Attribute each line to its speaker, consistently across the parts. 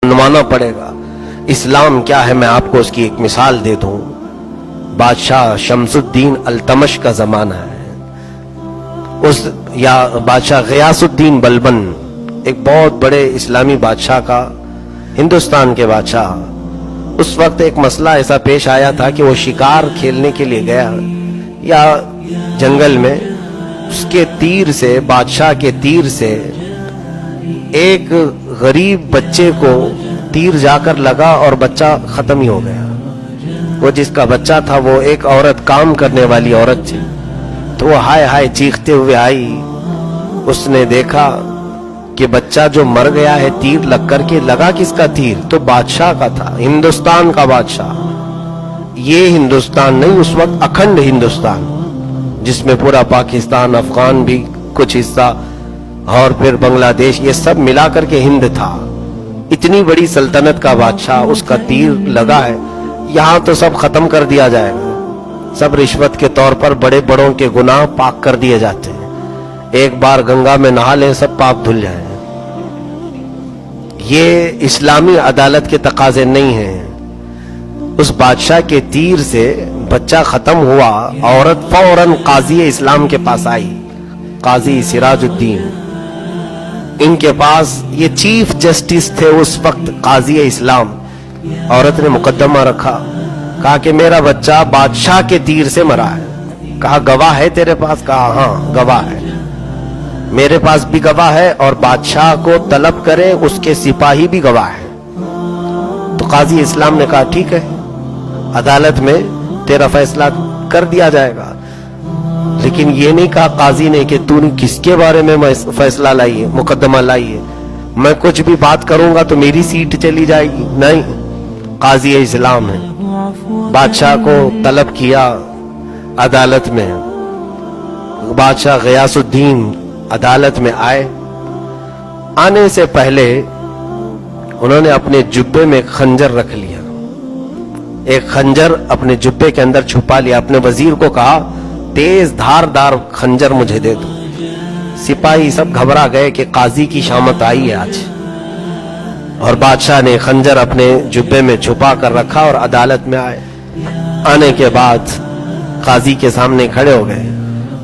Speaker 1: मनवाना पड़ेगा। इस्लाम क्या है, मैं आपको उसकी एक मिसाल दे दूं। बादशाह शमसुद्दीन अल्तमश का जमाना है, या बादशाह गियासुद्दीन बलबन, एक बहुत बड़े इस्लामी बादशाह का, हिंदुस्तान के बादशाह। उस वक्त एक मसला ऐसा पेश आया था कि वो शिकार खेलने के लिए गया या जंगल में, उसके तीर से, बादशाह के तीर से एक गरीब बच्चे को तीर जाकर लगा और बच्चा खत्म ही हो गया। वो जिसका बच्चा था वो एक औरत, काम करने वाली औरत थी, तो वो हाय हाय चीखते हुए आई। उसने देखा कि बच्चा जो मर गया है तीर लग करके, लगा किसका तीर, तो बादशाह का था, हिंदुस्तान का बादशाह। ये हिंदुस्तान नहीं, उस वक्त अखंड हिंदुस्तान, जिसमें पूरा पाकिस्तान, अफगान भी कुछ हिस्सा और फिर बांग्लादेश, ये सब मिला करके हिंद था। इतनी बड़ी सल्तनत का बादशाह, उसका तीर लगा है। यहां तो सब खत्म कर दिया जाएगा, सब रिश्वत के तौर पर बड़े बड़ों के गुनाह पाक कर दिए जाते हैं। एक बार गंगा में नहा लें, सब पाप धुल जाए। ये इस्लामी अदालत के तकाजे नहीं हैं। उस बादशाह के तीर से बच्चा खत्म हुआ, औरत फौरन काजी इस्लाम के पास आई, काजी सिराजुद्दीन। इनके पास ये चीफ जस्टिस थे उस वक्त, काजी इस्लाम। औरत ने मुकदमा रखा, कहा कि मेरा बच्चा बादशाह के तीर से मरा है। कहा गवाह है तेरे पास? कहा हाँ गवाह है, मेरे पास भी गवाह है, और बादशाह को तलब करे उसके सिपाही भी गवाह है। तो काजी इस्लाम ने कहा ठीक है, अदालत में तेरा फैसला कर दिया जाएगा। लेकिन ये नहीं कहा काजी ने कि तूने किसके बारे में फैसला लाई है, मुकदमा लाई है, मैं कुछ भी बात करूंगा तो मेरी सीट चली जाएगी। नहीं, काजी इस्लाम है। बादशाह को तलब किया अदालत में। बादशाह गियासुद्दीन अदालत में आए। आने से पहले उन्होंने अपने जुब्बे में खंजर रख लिया, एक खंजर अपने जुब्बे के अंदर छुपा लिया। अपने वजीर को कहा तेज धारदार खंजर मुझे दे दो। सिपाही सब घबरा गए कि काजी की शामत आई है आज, और बादशाह ने खंजर अपने जुब्बे में छुपा कर रखा और अदालत में आए। आने के बाद काजी के सामने खड़े हो गए,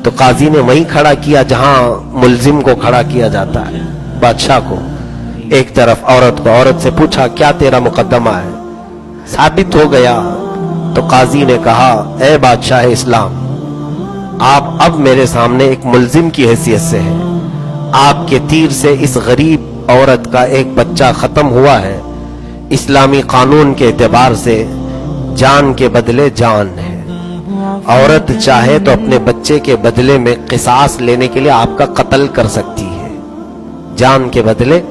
Speaker 1: तो काजी ने वहीं खड़ा किया जहां मुल्जिम को खड़ा किया जाता है, बादशाह को एक तरफ, औरत को। औरत से पूछा क्या तेरा मुकदमा है? साबित हो गया तो काजी ने कहा ए बादशाह इस्लाम, आप अब मेरे सामने एक मुल्जिम की हैसियत से हैं। आपके तीर से इस गरीब औरत का एक बच्चा खत्म हुआ है। इस्लामी कानून के एतबार से जान के बदले जान है। औरत चाहे तो अपने बच्चे के बदले में किसास लेने के लिए आपका कत्ल कर सकती है, जान के बदले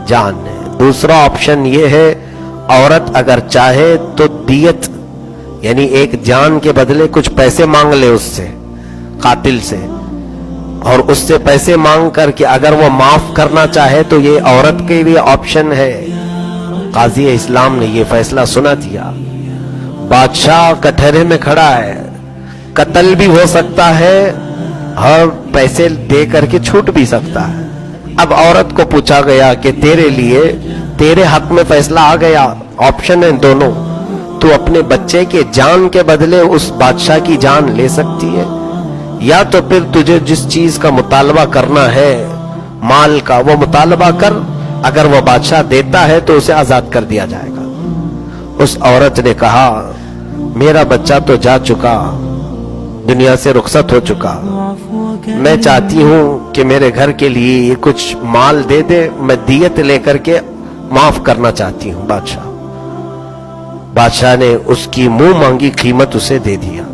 Speaker 1: जान है। दूसरा ऑप्शन ये है, औरत अगर चाहे तो दियत, यानी एक जान के बदले कुछ पैसे मांग ले उससे, कातिल से, और उससे पैसे मांग करके अगर वो माफ करना चाहे तो ये औरत के लिए ऑप्शन है। काजी इस्लाम ने ये फैसला सुना दिया। बादशाह कटहरे में खड़ा है, कत्ल भी हो सकता है और पैसे दे करके छूट भी सकता है। अब औरत को पूछा गया कि तेरे लिए, तेरे हक में फैसला आ गया, ऑप्शन है दोनों, तू अपने बच्चे के जान के बदले उस बादशाह की जान ले सकती है, या तो फिर तुझे जिस चीज का मुतालबा करना है, माल का, वो मुतालबा कर। अगर वो बादशाह देता है तो उसे आजाद कर दिया जाएगा। उस औरत ने कहा मेरा बच्चा तो जा चुका, दुनिया से रुखसत हो चुका, मैं चाहती हूं कि मेरे घर के लिए ये कुछ माल दे दे, मैं दियत लेकर के माफ करना चाहती हूं। बादशाह ने उसकी मुंह मांगी कीमत उसे दे दिया,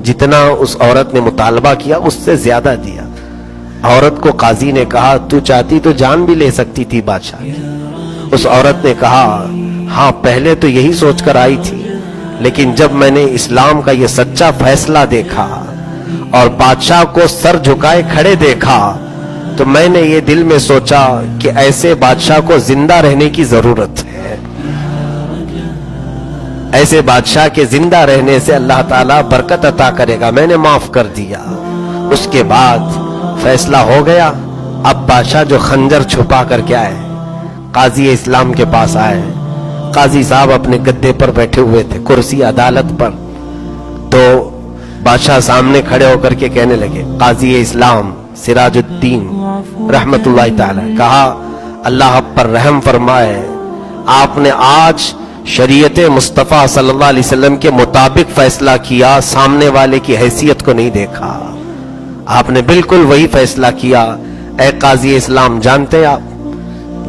Speaker 1: जितना उस औरत ने मुतालबा किया उससे ज्यादा दिया। औरत को काजी ने कहा तू चाहती तो जान भी ले सकती थी बादशाह की। उस औरत ने कहा हाँ पहले तो यही सोचकर आई थी, लेकिन जब मैंने इस्लाम का ये सच्चा फैसला देखा और बादशाह को सर झुकाए खड़े देखा, तो मैंने ये दिल में सोचा कि ऐसे बादशाह को जिंदा रहने की जरूरत है। ऐसे बादशाह के जिंदा रहने से अल्लाह ताला बरकत अता करेगा। मैंने माफ कर दिया। उसके बाद फैसला हो गया। अब बादशाह जो खंजर छुपा करके आए, قاضی اسلام کے پاس آئے. قاضی صاحب اپنے گدے پر بیٹھے ہوئے تھے, کرسی عدالت پر. تو بادشاہ سامنے کھڑے ہو کر کے کہنے لگے, قاضی اسلام سراج الدین رحمت اللہ تعالی, کہا اللہ آپ پر رحم فرمائے, آپ نے آج شریعت مصطفیٰ صلی اللہ علیہ وسلم کے مطابق فیصلہ کیا, سامنے والے کی حیثیت کو نہیں دیکھا, آپ نے بالکل وہی فیصلہ کیا. اے قاضی اسلام, جانتے ہیں آپ,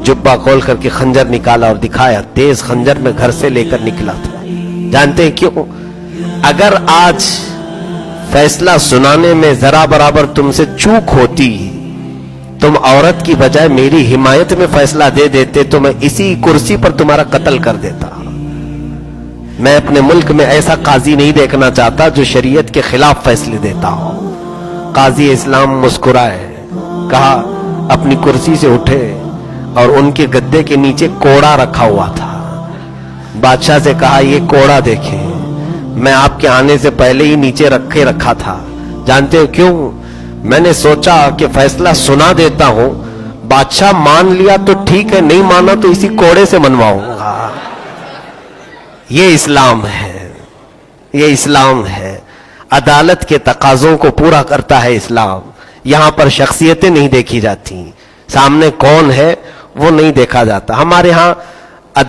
Speaker 1: جبہ کھول کر کے خنجر نکالا اور دکھایا, تیز خنجر میں گھر سے لے کر نکلا تھا. جانتے ہیں کیوں؟ اگر آج فیصلہ سنانے میں ذرا برابر تم سے چوک ہوتی, تم عورت کی بجائے میری حمایت میں فیصلہ دے دیتے تو میں اسی کرسی پر تمہارا قتل کر دیتا. میں اپنے ملک میں ایسا قاضی نہیں دیکھنا چاہتا جو شریعت کے خلاف فیصلے دیتا ہو. قاضی اسلام مسکرائے, کہا اپنی کرسی سے اٹھے اور ان کے گدے کے نیچے کوڑا رکھا ہوا تھا. بادشاہ سے کہا یہ کوڑا دیکھیں, میں آپ کے آنے سے پہلے ہی نیچے رکھا تھا. جانتے ہو کیوں؟ میں نے سوچا کہ فیصلہ سنا دیتا ہوں, بادشاہ مان لیا تو ٹھیک ہے, نہیں مانا تو اسی کوڑے سے منواؤں گا. یہ اسلام ہے, یہ اسلام ہے. عدالت کے تقاضوں کو پورا کرتا ہے اسلام. یہاں پر شخصیتیں نہیں دیکھی جاتی, سامنے کون ہے وہ نہیں دیکھا جاتا. ہمارے ہاں